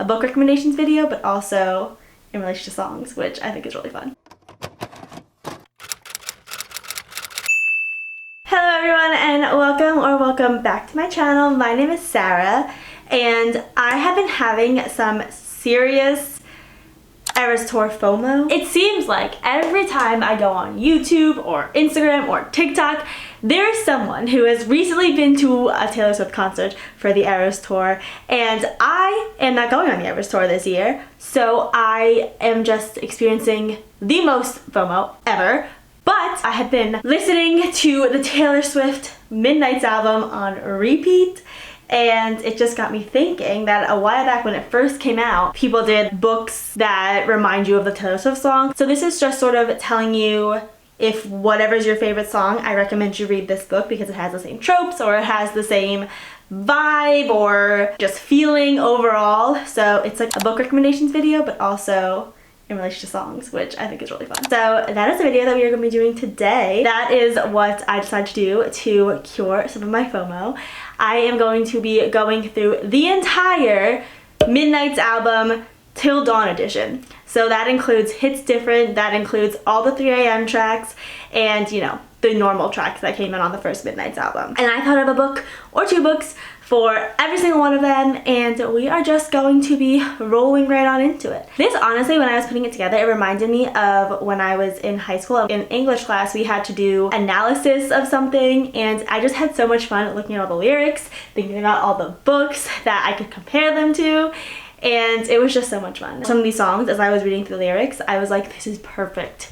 a book recommendations video, but also in relation to songs, which I think is really fun. Hello everyone and welcome back to my channel. My name is Sarah and I have been having some serious Eras Tour FOMO. It seems like every time I go on YouTube or Instagram or TikTok, there is someone who has recently been to a Taylor Swift concert for the Eras Tour, and I am not going on the Eras Tour this year, so I am just experiencing the most FOMO ever. But I have been listening to the Taylor Swift Midnight's album on repeat, and it just got me thinking that a while back when it first came out, people did books that remind you of the Taylor Swift song. So this is just sort of telling you, if whatever's your favorite song, I recommend you read this book because it has the same tropes or it has the same vibe or just feeling overall. So it's like a book recommendations video, but also in relation to songs, which I think is really fun. So that is the video that we are going to be doing today. That is what I decided to do to cure some of my FOMO. I am going to be going through the entire Midnight's album Til Dawn Edition. So that includes Hits Different, that includes all the 3 a.m. tracks, and you know, the normal tracks that came in on the first Midnight's album. And I thought of a book or 2 books for every single one of them, and we are just going to be rolling right on into it. This, honestly, when I was putting it together, it reminded me of when I was in high school. In English class, we had to do analysis of something, and I just had so much fun looking at all the lyrics, thinking about all the books that I could compare them to, and it was just so much fun. Some of these songs, as I was reading through the lyrics, I was like, this is perfect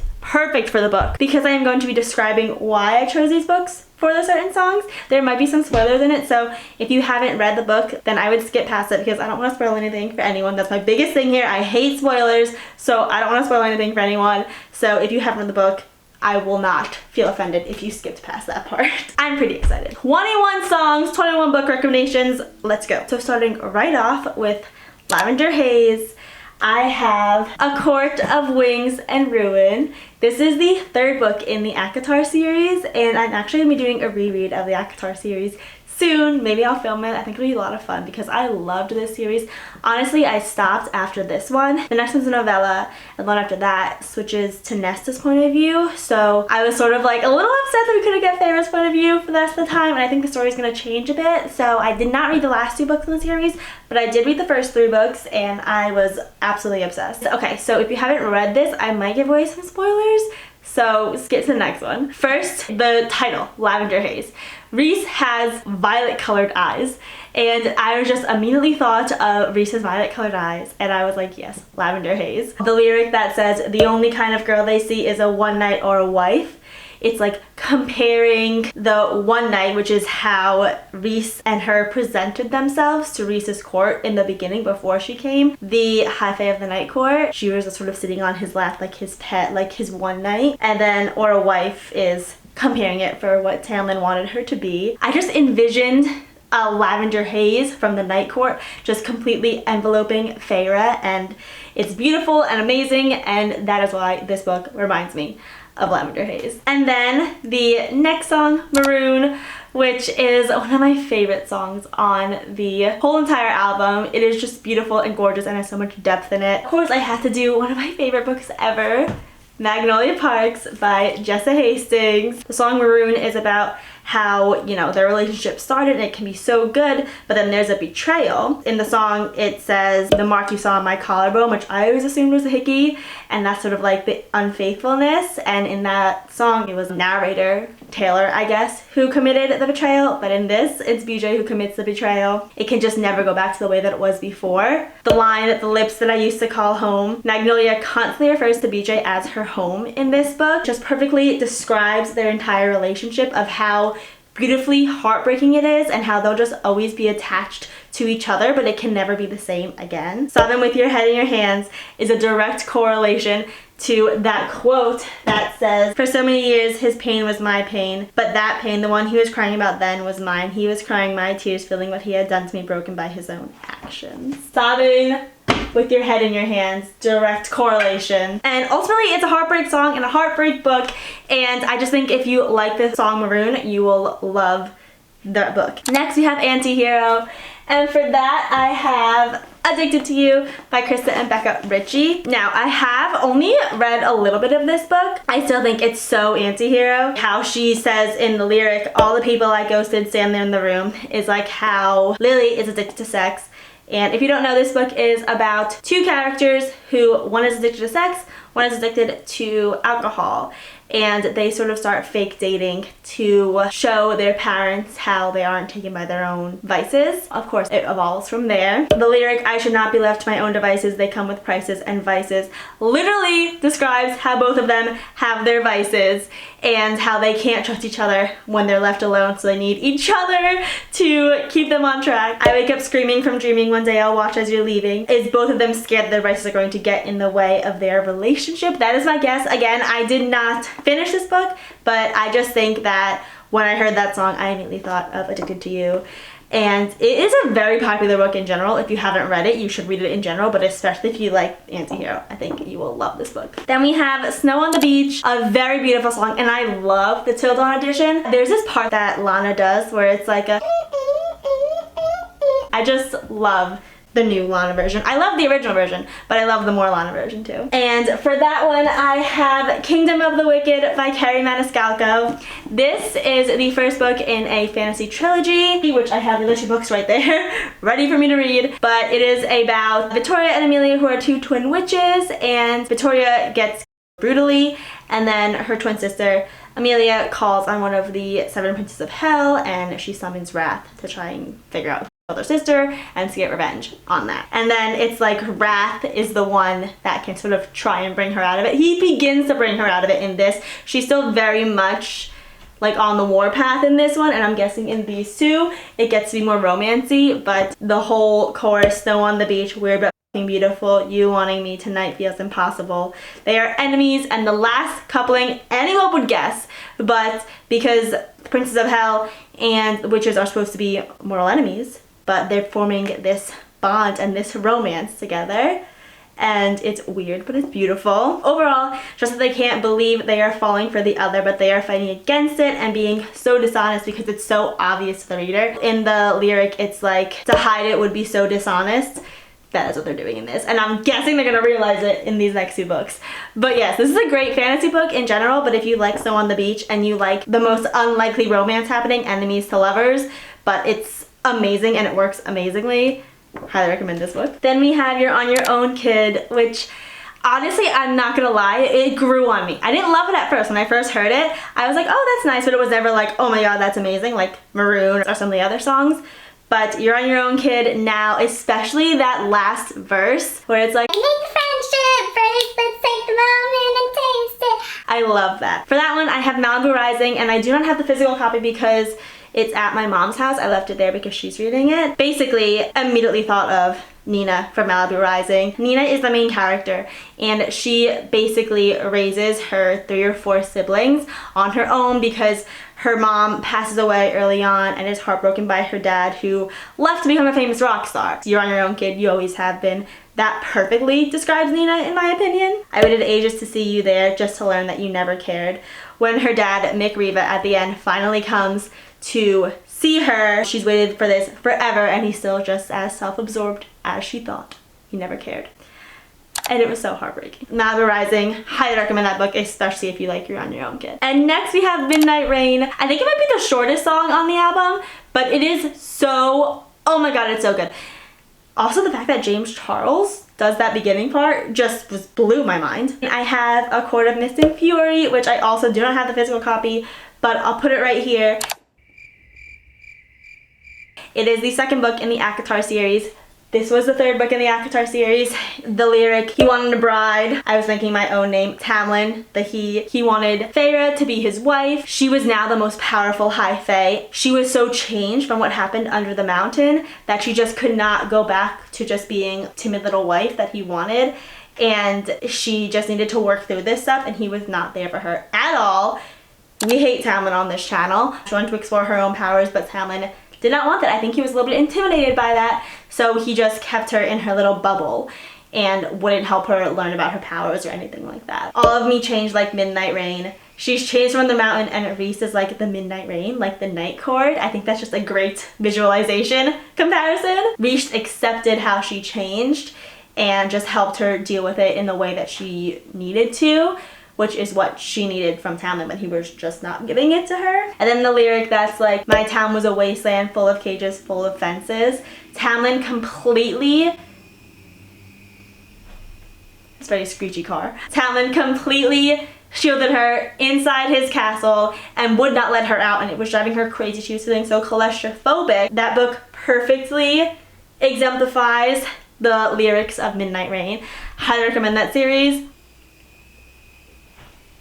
for the book, because I am going to be describing why I chose these books for the certain songs. There might be some spoilers in it, so if you haven't read the book, then I would skip past it because I don't want to spoil anything for anyone. That's my biggest thing here. I hate spoilers, so I don't want to spoil anything for anyone. So if you haven't read the book, I will not feel offended if you skipped past that part. I'm pretty excited. 21 songs, 21 book recommendations. Let's go. So starting right off with Lavender Haze, I have A Court of Wings and Ruin. This is the 3rd book in the ACOTAR series, and I'm actually going to be doing a reread of the ACOTAR series soon. Maybe I'll film it. I think it'll be a lot of fun because I loved this series. Honestly, I stopped after this one. The next one's a novella, and the one after that switches to Nesta's point of view. So I was sort of like a little upset that we couldn't get Feyre's point of view for the rest of the time, and I think the story's going to change a bit. So I did not read the last 2 books in the series, but I did read the first 3 books, and I was absolutely obsessed. Okay, so if you haven't read this, I might give away some spoilers. So let's get to the next one. First, the title, Lavender Haze. Rhys has violet colored eyes, and I just immediately thought of Rhys's violet colored eyes, and I was like, yes, Lavender Haze. The lyric that says, the only kind of girl they see is a one night or a wife. It's like comparing the one night, which is how Rhys and her presented themselves to Rhys's court in the beginning before she came. The High Fae of the Night Court, she was sort of sitting on his lap like his pet, like his one night. And then or a wife is comparing it for what Tamlin wanted her to be. I just envisioned a Lavender Haze from the Night Court just completely enveloping Feyre, and it's beautiful and amazing, and that is why this book reminds me of Lavender Haze. And then the next song, Maroon, which is one of my favorite songs on the whole entire album. It is just beautiful and gorgeous and has so much depth in it. Of course, I had to do one of my favorite books ever, Magnolia Parks by Jessa Hastings. The song Maroon is about how, you know, their relationship started and it can be so good, but then there's a betrayal. In the song, it says, the mark you saw on my collarbone, which I always assumed was a hickey, and that's sort of like the unfaithfulness. And in that song, it was narrator Taylor, I guess, who committed the betrayal, but in this, it's BJ who commits the betrayal. It can just never go back to the way that it was before. The line, the lips that I used to call home, Magnolia constantly refers to BJ as her home in this book, just perfectly describes their entire relationship of how beautifully heartbreaking it is and how they'll just always be attached to each other, but it can never be the same again. Sobbing with your head in your hands is a direct correlation to that quote that says, for so many years his pain was my pain, but that pain, the one he was crying about then, was mine. He was crying my tears, feeling what he had done to me, broken by his own actions. Sobbing with your head in your hands, direct correlation. And ultimately, it's a heartbreak song and a heartbreak book, and I just think if you like the song Maroon, you will love the book. Next, we have Anti-Hero, and for that, I have Addicted to You by Krista and Becca Ritchie. Now, I have only read a little bit of this book. I still think it's so anti-hero. How she says in the lyric, all the people I ghosted stand there in the room, is like how Lily is addicted to sex. And if you don't know, this book is about two characters who, one is addicted to sex, one is addicted to alcohol. And they sort of start fake dating to show their parents how they aren't taken by their own vices. Of course, it evolves from there. The lyric, I should not be left to my own devices, they come with prices and vices, literally describes how both of them have their vices and how they can't trust each other when they're left alone, so they need each other to keep them on track. I wake up screaming from dreaming, one day I'll watch as you're leaving. Is both of them scared that their vices are going to get in the way of their relationship? That is my guess. Again, I did not finish this book, but I just think that when I heard that song, I immediately thought of Addicted to You. And it is a very popular book in general. If you haven't read it, you should read it in general, but especially if you like anti-hero, I think you will love this book. Then we have Snow on the Beach, a very beautiful song, and I love the Til Dawn Edition. There's this part that Lana does where it's like a... I just love the new Lana version. I love the original version, but I love the more Lana version too. And for that one, I have Kingdom of the Wicked by Carrie Maniscalco. This is the first book in a fantasy trilogy, which I have the two books right there, ready for me to read. But it is about Victoria and Amelia, who are two twin witches, and Victoria gets brutally, and then her twin sister, Amelia, calls on one of the 7 princes of hell, and she summons Wrath to try and figure out their sister and to get revenge on that. And then it's like Wrath is the one that can sort of try and bring her out of it. He begins to bring her out of it in this. She's still very much like on the warpath in this one, and I'm guessing in these two it gets to be more romancy, but the whole chorus, Snow on the Beach, weird but f***ing beautiful, you wanting me tonight feels impossible. They are enemies, and the last coupling anyone would guess, but because Princes of Hell and witches are supposed to be mortal enemies, but they're forming this bond and this romance together. And it's weird, but it's beautiful. Overall, just that they can't believe they are falling for the other, but they are fighting against it and being so dishonest because it's so obvious to the reader. In the lyric, it's like, to hide it would be so dishonest. That is what they're doing in this. And I'm guessing they're gonna realize it in these next two books. But yes, this is a great fantasy book in general, but if you like Snow on the Beach and you like the most unlikely romance happening, enemies to lovers, but it's amazing and it works amazingly, highly recommend this book. Then we have You're on Your Own Kid, which honestly, I'm not gonna lie, it grew on me. I didn't love it at first. When I first heard it, I was like, oh, that's nice, but it was never like, oh my god, that's amazing, like Maroon or some of the other songs. But You're on Your Own Kid now, especially that last verse where it's like, make friendship first, let's take the moment and taste it. I love that. For that one, I have Malibu Rising, and I do not have the physical copy because it's at my mom's house. I left it there because she's reading it. Basically, immediately thought of Nina from Malibu Rising. Nina is the main character, and she basically raises her 3 or 4 siblings on her own because her mom passes away early on and is heartbroken by her dad, who left to become a famous rock star. You're on your own, kid. You always have been. That perfectly describes Nina, in my opinion. I waited ages to see you there just to learn that you never cared. When her dad, Mick Riva, at the end finally comes to see her, she's waited for this forever, and he's still just as self-absorbed as she thought. He never cared. And it was so heartbreaking. Malibu Rising, highly recommend that book, especially if you like You're on Your Own Kid. And next we have Midnight Rain. I think it might be the shortest song on the album, but it is so, oh my god, it's so good. Also, the fact that James Charles does that beginning part just blew my mind. I have A Court of Mist and Fury, which I also do not have the physical copy, but I'll put it right here. It is the second book in the ACOTAR series. This was the 3rd book in the ACOTAR series. The lyric, he wanted a bride. I was thinking my own name, Tamlin, the he. He wanted Feyre to be his wife. She was now the most powerful High Fae. She was so changed from what happened under the mountain that she just could not go back to just being timid little wife that he wanted. And she just needed to work through this stuff, and he was not there for her at all. We hate Tamlin on this channel. She wanted to explore her own powers, but Tamlin did not want that. I think he was a little bit intimidated by that, so he just kept her in her little bubble and wouldn't help her learn about her powers or anything like that. All of me changed like Midnight Rain. she's changed from the mountain and RECS is like the midnight rain, like the night chord. I think that's just a great visualization comparison. RECS accepted how she changed and just helped her deal with it in the way that she needed to, which is what she needed from Tamlin when he was just not giving it to her. And then the lyric that's like, my town was a wasteland full of cages, full of fences. Tamlin completely, it's a very screechy car. Tamlin completely shielded her inside his castle and would not let her out, and it was driving her crazy. She was feeling so claustrophobic. That book perfectly exemplifies the lyrics of Midnight Rain. Highly recommend that series.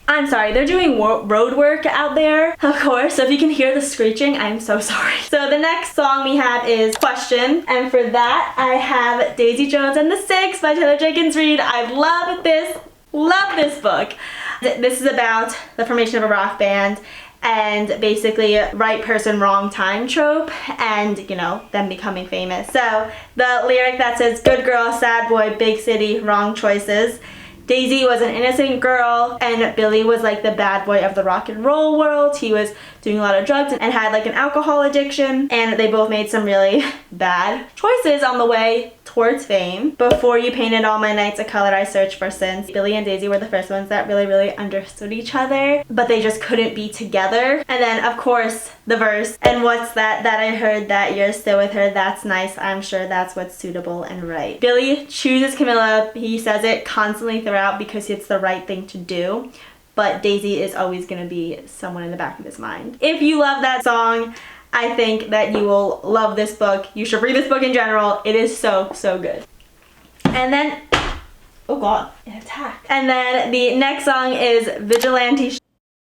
I'm sorry, they're doing road work out there, of course, so if you can hear the screeching, I'm so sorry. So the next song we have is Question, and for that I have Daisy Jones and the Six by Taylor Jenkins Reid. I love this book. This is about the formation of a rock band and basically right person, wrong time trope, and you know, them becoming famous. So the lyric that says, good girl, sad boy, big city, wrong choices. Daisy was an innocent girl and Billy was like the bad boy of the rock and roll world. He was doing a lot of drugs and had like an alcohol addiction, and they both made some really bad choices on the way towards fame. Before you painted all my nights a color I searched for since. Billy and Daisy were the first ones that really understood each other, but they just couldn't be together. And then of course the verse, and what's that I heard that you're still with her, that's nice, I'm sure that's what's suitable and right. Billy chooses Camilla, he says it constantly throughout because it's the right thing to do, but Daisy is always gonna be someone in the back of his mind. If you love that song, I think that you will love this book. You should read this book in general. It is so good. And then, oh god, it attacked. And then the next song is Vigilante.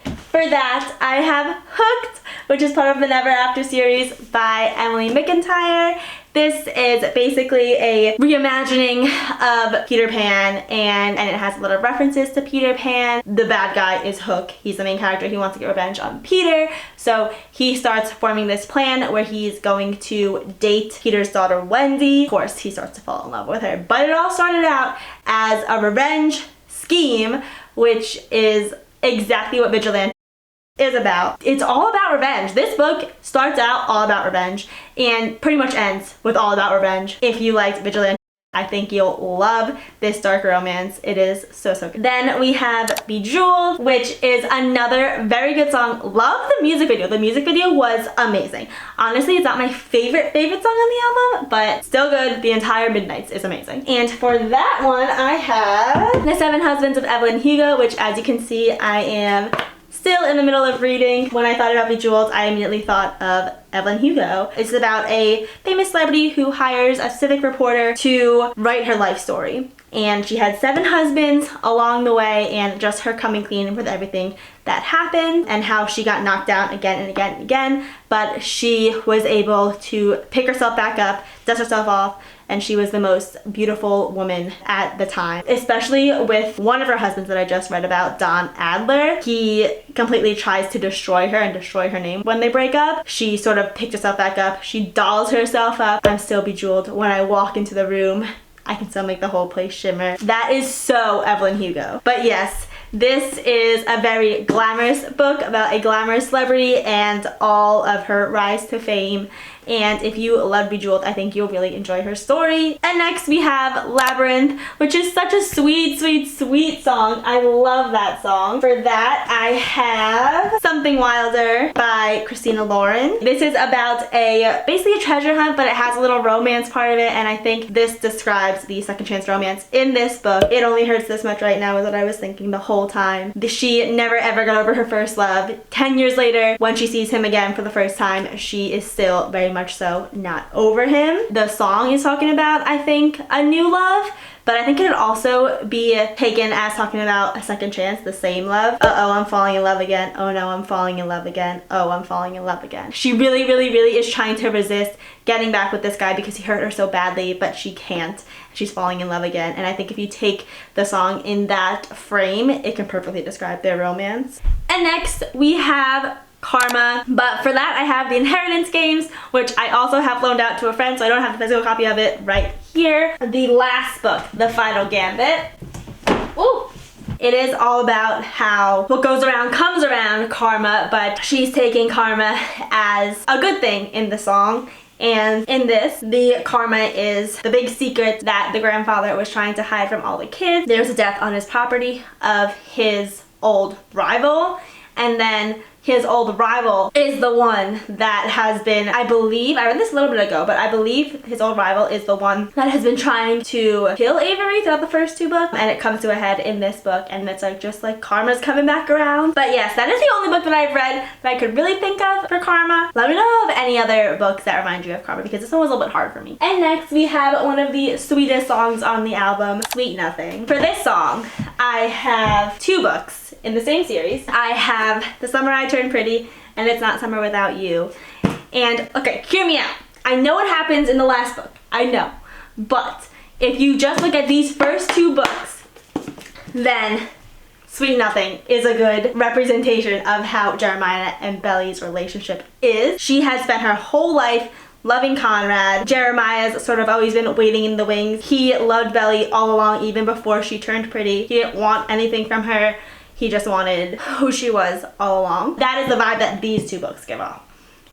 For that, I have Hooked, which is part of the Never After series by Emily McIntyre. This is basically a reimagining of Peter Pan, and it has a lot of references to Peter Pan. The bad guy is Hook. He's the main character. He wants to get revenge on Peter, so he starts forming this plan where he's going to date Peter's daughter Wendy. Of course, he starts to fall in love with her, but it all started out as a revenge scheme, which is exactly what Vigilante is about. It's all about revenge. This book starts out all about revenge and pretty much ends with all about revenge. If you liked Vigilante, I think you'll love this dark romance. It is so good. Then we have Bejeweled, which is another very good song. Love the music video. The music video was amazing. Honestly, it's not my favorite song on the album, but still good. The entire Midnights is amazing. And for that one, I have The Seven Husbands of Evelyn Hugo, which as you can see, I am still in the middle of reading. When I thought about Bejeweled, I immediately thought of Evelyn Hugo. It's about a famous celebrity who hires a civic reporter to write her life story. And she had 7 husbands along the way, and just her coming clean with everything that happened and how she got knocked down again and again and again. But she was able to pick herself back up, dust herself off, and she was the most beautiful woman at the time. Especially with one of her husbands that I just read about, Don Adler. He completely tries to destroy her and destroy her name when they break up. She sort of picked herself back up. She dolls herself up. I'm still bejeweled. When I walk into the room, I can still make the whole place shimmer. That is so Evelyn Hugo. But yes, this is a very glamorous book about a glamorous celebrity and all of her rise to fame. And if you love Bejeweled, I think you'll really enjoy her story. And next we have Labyrinth, which is such a sweet song. I love that song. For that, I have Something Wilder by Christina Lauren. This is about basically a treasure hunt, but it has a little romance part of it, and I think this describes the second chance romance in this book. It only hurts this much right now is what I was thinking the whole time. She never ever got over her first love. 10 years later, when she sees him again for the first time, she is still very much so not over him. The song is talking about, I think, a new love, but I think it could also be taken as talking about a second chance, the same love. Uh-oh, I'm falling in love again. Oh no, I'm falling in love again. Oh, I'm falling in love again. She really is trying to resist getting back with this guy because he hurt her so badly, but she can't. She's falling in love again. And I think if you take the song in that frame, it can perfectly describe their romance. And next we have Karma, but for that I have the Inheritance Games, which I also have loaned out to a friend, so I don't have the physical copy of it right here. The last book, The Final Gambit. Ooh, It is all about how what goes around comes around, karma, but she's taking karma as a good thing in the song. And in this, the karma is the big secret that the grandfather was trying to hide from all the kids. There's a death on his property of his old rival, and then his old rival is the one that has been, I believe, I read this a little bit ago, but I believe his old rival is the one that has been trying to kill Avery throughout the first two books, and it comes to a head in this book, and it's like just like karma's coming back around. But yes, that is the only book that I've read that I could really think of for karma. Let me know of any other books that remind you of karma, because this one was a little bit hard for me. And next we have one of the sweetest songs on the album, Sweet Nothing. For this song, I have two books in the same series. I have The Summer I Turned Pretty and It's Not Summer Without You. And okay, hear me out. I know what happens in the last book. I know. But if you just look at these first two books, then Sweet Nothing is a good representation of how Jeremiah and Belly's relationship is. She has spent her whole life loving Conrad. Jeremiah's sort of always been waiting in the wings. He loved Belly all along, even before she turned pretty. He didn't want anything from her. He just wanted who she was all along. That is the vibe that these two books give off.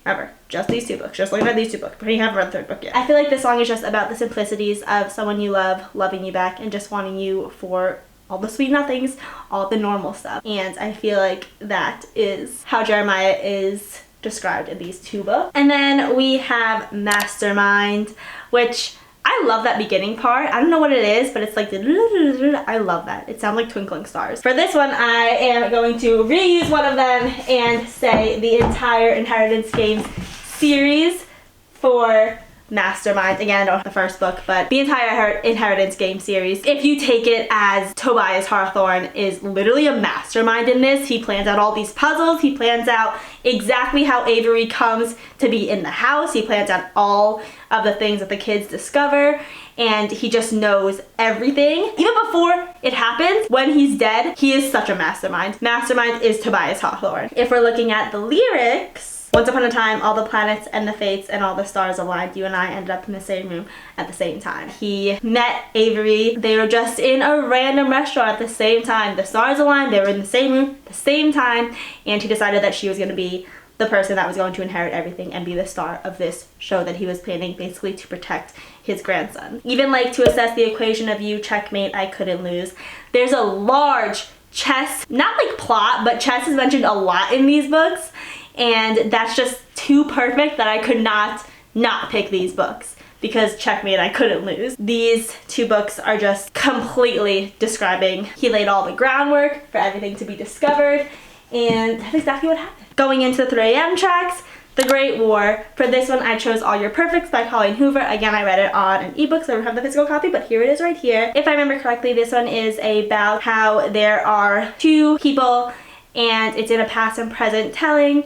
Remember, just these two books. Just looking at these two books. Pretty haven't read the third book yet. I feel like this song is just about the simplicities of someone you love, loving you back, and just wanting you for all the sweet nothings, all the normal stuff. And I feel like that is how Jeremiah is described in these two books. And then we have Mastermind, which I love that beginning part. I don't know what it is, but it's like I love that. It sounds like twinkling stars. For this one, I am going to reuse one of them and say the entire Inheritance Games series for Mastermind. Again, I don't know the first book, but the entire Inheritance Game series. If you take it as Tobias Hawthorne is literally a mastermind in this. He plans out all these puzzles. He plans out exactly how Avery comes to be in the house. He plans out all of the things that the kids discover, and he just knows everything. Even before it happens, when he's dead, he is such a mastermind. Mastermind is Tobias Hawthorne. If we're looking at the lyrics, once upon a time, all the planets and the fates and all the stars aligned. You and I ended up in the same room at the same time. He met Avery. They were just in a random restaurant at the same time. The stars aligned. They were in the same room at the same time. And he decided that she was going to be the person that was going to inherit everything and be the star of this show that he was planning basically to protect his grandson. Even like to assess the equation of you, checkmate, I couldn't lose. There's a large chess, not like plot, but chess is mentioned a lot in these books. And that's just too perfect that I could not pick these books, because checkmate, I couldn't lose. These two books are just completely describing, he laid all the groundwork for everything to be discovered, and that's exactly what happened. Going into the 3 AM tracks, The Great War. For this one, I chose All Your Perfects by Colleen Hoover. Again, I read it on an ebook, so I don't have the physical copy, but here it is right here. If I remember correctly, this one is about how there are two people and it's in a past and present telling,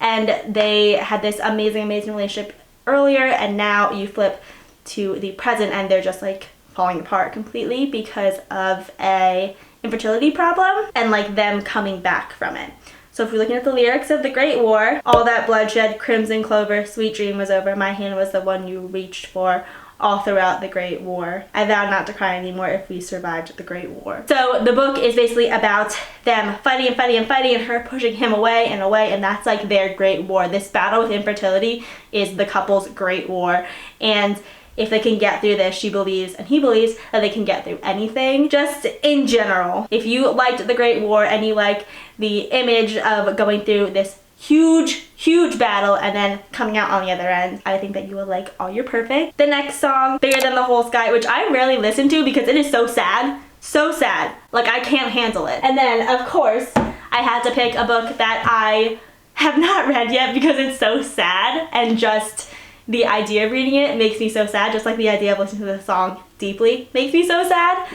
and they had this amazing relationship earlier, and now you flip to the present and they're just like falling apart completely because of a infertility problem and like them coming back from it. So if we're looking at the lyrics of The Great War, all that bloodshed, crimson clover, sweet dream was over, my hand was the one you reached for, all throughout the Great War. I vowed not to cry anymore if we survived the Great War. So the book is basically about them fighting and her pushing him away, and that's like their Great War. This battle with infertility is the couple's Great War. And if they can get through this, she believes and he believes that they can get through anything. Just in general, if you liked the Great War and you like the image of going through this huge battle and then coming out on the other end, I think that you will like All You're Perfect. The next song, Bigger Than the Whole Sky, which I rarely listen to because it is so sad. So sad. Like, I can't handle it. And then, of course, I had to pick a book that I have not read yet because it's so sad, and just the idea of reading it makes me so sad, just like the idea of listening to the song deeply makes me so sad.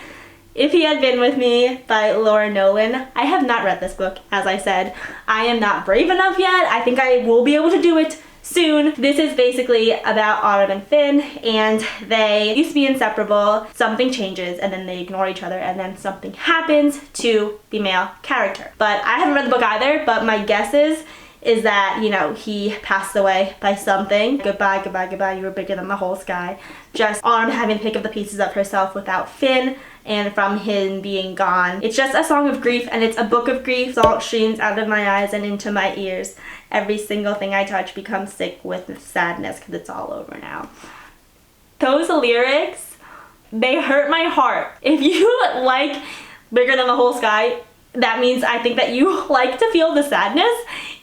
If He Had Been With Me by Laura Nolan. I have not read this book, as I said. I am not brave enough yet. I think I will be able to do it soon. This is basically about Autumn and Finn, and they used to be inseparable. Something changes, and then they ignore each other, and then something happens to the male character. But I haven't read the book either, but my guess is is that, you know, he passed away by something. Goodbye, goodbye, goodbye, you were bigger than the whole sky. Just Autumn having to pick up the pieces of herself without Finn, and from him being gone. It's just a song of grief, and it's a book of grief. Salt streams out of my eyes and into my ears. Every single thing I touch becomes sick with sadness because it's all over now. Those lyrics, they hurt my heart. If you like Bigger Than the Whole Sky, that means I think that you like to feel the sadness,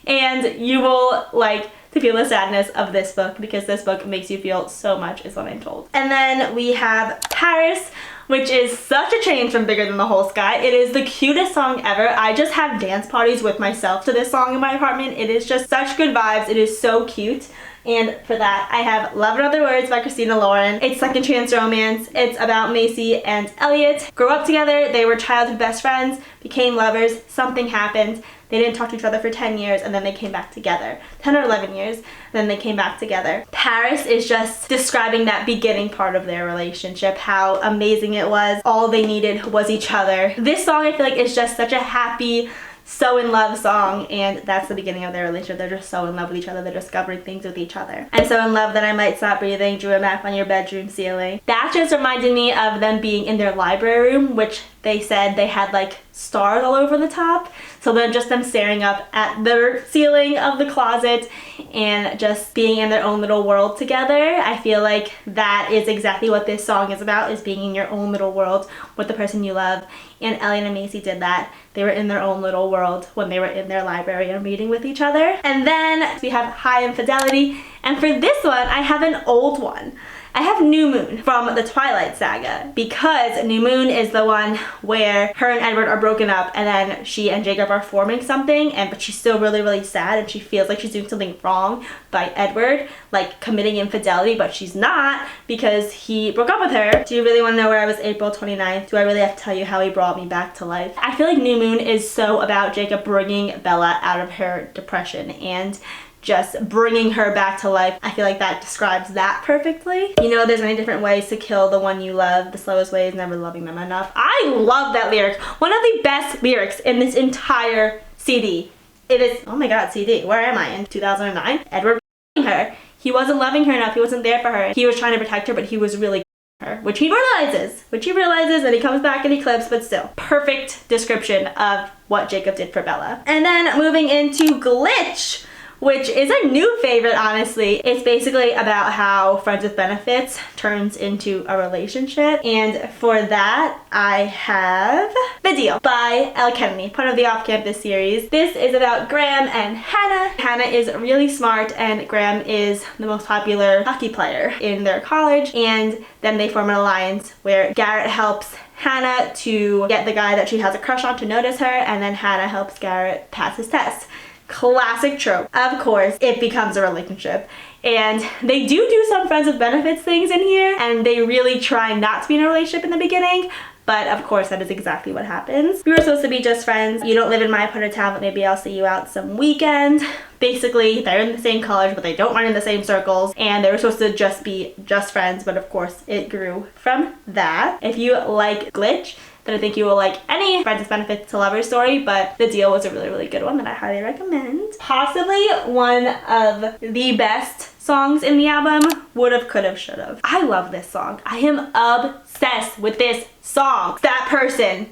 and you will like to feel the sadness of this book, because this book makes you feel so much, is what I'm told. And then we have Paris, which is such a change from Bigger Than the Whole Sky. It is the cutest song ever. I just have dance parties with myself to this song in my apartment. It is just such good vibes. It is so cute. And for that, I have Love in Other Words by Christina Lauren. It's second chance romance. It's about Macy and Elliot. Grew up together. They were childhood best friends, became lovers. Something happened. They didn't talk to each other for 10 years, and then they came back together. 10 or 11 years, and then they came back together. Paris is just describing that beginning part of their relationship, how amazing it was. All they needed was each other. This song, I feel like, is just such a happy, so in love song, and that's the beginning of their relationship. They're just so in love with each other. They're discovering things with each other. I'm so in love that I might stop breathing, drew a map on your bedroom ceiling. That just reminded me of them being in their library room, which they said they had like stars all over the top. So then just them staring up at the ceiling of the closet and just being in their own little world together. I feel like that is exactly what this song is about, is being in your own little world with the person you love. And Elliot and Macy did that. They were in their own little world when they were in their library and reading with each other. And then we have High Infidelity. And for this one, I have an old one. I have New Moon from the Twilight Saga, because New Moon is the one where her and Edward are broken up, and then she and Jacob are forming something, but she's still really, really sad, and she feels like she's doing something wrong by Edward, like committing infidelity, but she's not, because he broke up with her. Do you really want to know where I was April 29th? Do I really have to tell you how he brought me back to life? I feel like New Moon is so about Jacob bringing Bella out of her depression and just bringing her back to life. I feel like that describes that perfectly. You know, there's many different ways to kill the one you love. The slowest way is never loving them enough. I love that lyric. One of the best lyrics in this entire CD. It is, oh my god, CD. Where am I? In 2009? Edward her. He wasn't loving her enough. He wasn't there for her. He was trying to protect her, but he was really her, which he realizes, and he comes back and he clips, but still. Perfect description of what Jacob did for Bella. And then moving into Glitch, which is a new favorite, honestly. It's basically about how friends with benefits turns into a relationship. And for that, I have The Deal by Elle Kennedy, part of the Off-Campus series. This is about Graham and Hannah. Hannah is really smart, and Graham is the most popular hockey player in their college. And then they form an alliance where Garrett helps Hannah to get the guy that she has a crush on to notice her, and then Hannah helps Garrett pass his test. Classic trope. Of course, it becomes a relationship. And they do some friends with benefits things in here, and they really try not to be in a relationship in the beginning, but of course that is exactly what happens. We were supposed to be just friends. You don't live in my part of town, but maybe I'll see you out some weekend. Basically, they're in the same college, but they don't run in the same circles, and they were supposed to just be just friends, but of course it grew from that. If you like Glitch, then I think you will like any Friends with Benefits to Lovers story, but The Deal was a really, really good one that I highly recommend. Possibly one of the best songs in the album, Would've, Could've, Should've. I love this song. I am obsessed with this song. That person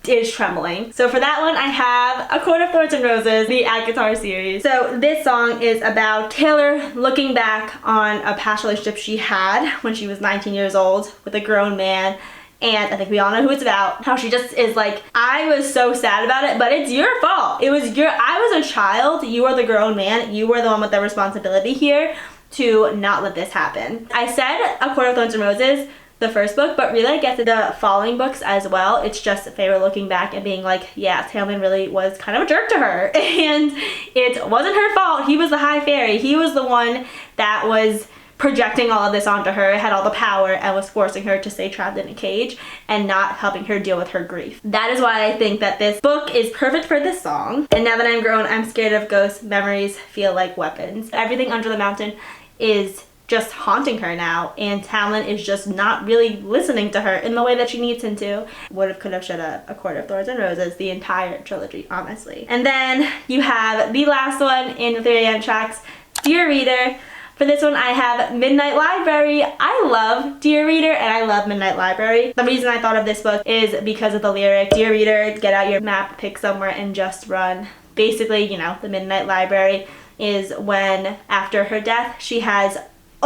is trembling. So for that one, I have A Court of Thorns and Roses, the At Guitar series. So this song is about Taylor looking back on a past relationship she had when she was 19 years old with a grown man. And I think we all know who it's about. How she just is like, I was so sad about it, but it's your fault. I was a child. You are the grown man. You were the one with the responsibility here to not let this happen. I said A Court of Thorns and Roses, the first book, but really I guess the following books as well. It's just Feyre looking back and being like, yeah, Talman really was kind of a jerk to her. And it wasn't her fault. He was the High Fairy. He was the one that was projecting all of this onto her, had all the power, and was forcing her to stay trapped in a cage and not helping her deal with her grief. That is why I think that this book is perfect for this song. And now that I'm grown, I'm scared of ghosts. Memories feel like weapons. Everything Under the Mountain is just haunting her now, and Talon is just not really listening to her in the way that she needs him to. Would've, could've, should've, A Court of Thorns and Roses, the entire trilogy, honestly. And then you have the last one in the 3 AM tracks, Dear Reader. For this one, I have Midnight Library. I love Dear Reader and I love Midnight Library. The reason I thought of this book is because of the lyric, Dear Reader, get out your map, pick somewhere, and just run. Basically, you know, the Midnight Library is when, after her death, she has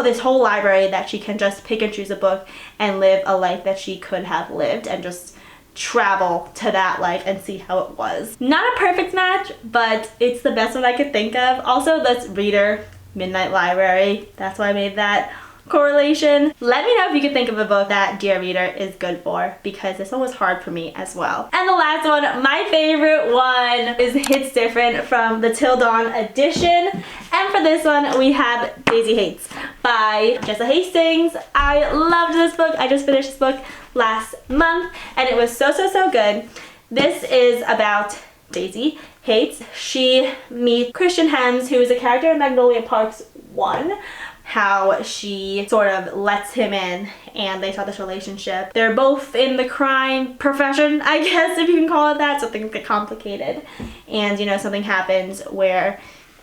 this whole library that she can just pick and choose a book and live a life that she could have lived, and just travel to that life and see how it was. Not a perfect match, but it's the best one I could think of. Also, that's Reader, Midnight Library. That's why I made that correlation. Let me know if you could think of a book that Dear Reader is good for, because this one was hard for me as well. And the last one, my favorite one, is Hits Different from the Til Dawn Edition. And for this one, we have Daisy Hates by Jessa Hastings. I loved this book. I just finished this book last month and it was so good. This is about Daisy Hates. She meets Christian Hems, who is a character in Magnolia Parks 1. How she sort of lets him in and they start this relationship. They're both in the crime profession, I guess, if you can call it that, so things get complicated. And, you know, something happens where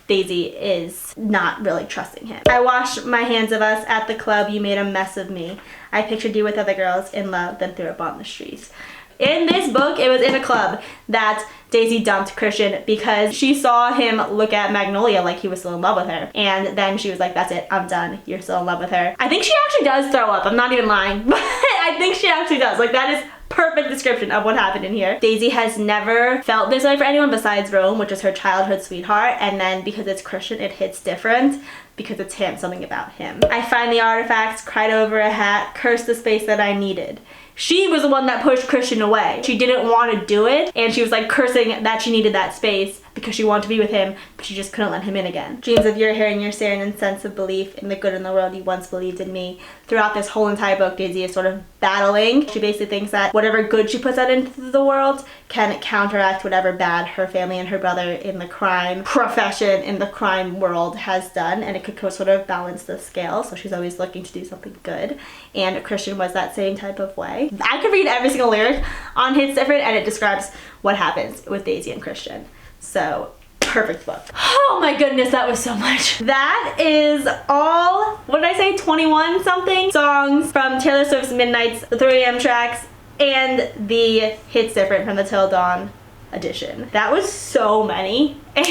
Daisy is not really trusting him. I washed my hands of us at the club, you made a mess of me. I pictured you with other girls in love, then threw up on the streets. In this book, it was in a club that Daisy dumped Christian because she saw him look at Magnolia like he was still in love with her. And then she was like, that's it, I'm done. You're still in love with her. I think she actually does throw up. I'm not even lying. But I think she actually does. Like, that is perfect description of what happened in here. Daisy has never felt this way for anyone besides Rome, which is her childhood sweetheart. And then because it's Christian, it hits different because it's him, something about him. I find the artifacts, cried over a hat, cursed the space that I needed. She was the one that pushed Christian away. She didn't want to do it, and she was like cursing that she needed that space because she wanted to be with him, but she just couldn't let him in again. Dreams of your hair and your staring and sense of belief in the good in the world you once believed in me. Throughout this whole entire book, Daisy is sort of battling. She basically thinks that whatever good she puts out into the world can counteract whatever bad her family and her brother in the crime profession, in the crime world has done, and it could sort of balance the scale, so she's always looking to do something good, and Christian was that same type of way. I could read every single lyric on Hits Different and it describes what happens with Daisy and Christian. So, perfect book. Oh my goodness, that was so much. That is all, what did I say, 21 something songs from Taylor Swift's Midnight's 3 AM tracks and the Hits Different from the Til Dawn Edition. That was so many and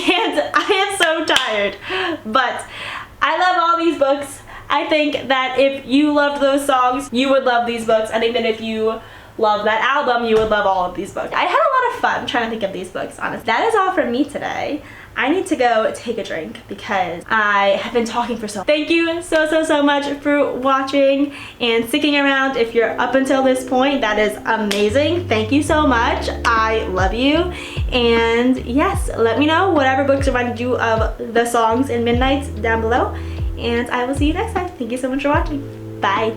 I am so tired, but I love all these books. I think that if you loved those songs, you would love these books. I think that if you love that album, you would love all of these books. I had a lot of fun trying to think of these books, honestly. That is all from me today. I need to go take a drink because I have been talking for so long. Thank you so much for watching and sticking around. If you're up until this point, that is amazing. Thank you so much. I love you. And yes, let me know whatever books reminded you of the songs in Midnight's down below. And I will see you next time. Thank you so much for watching. Bye.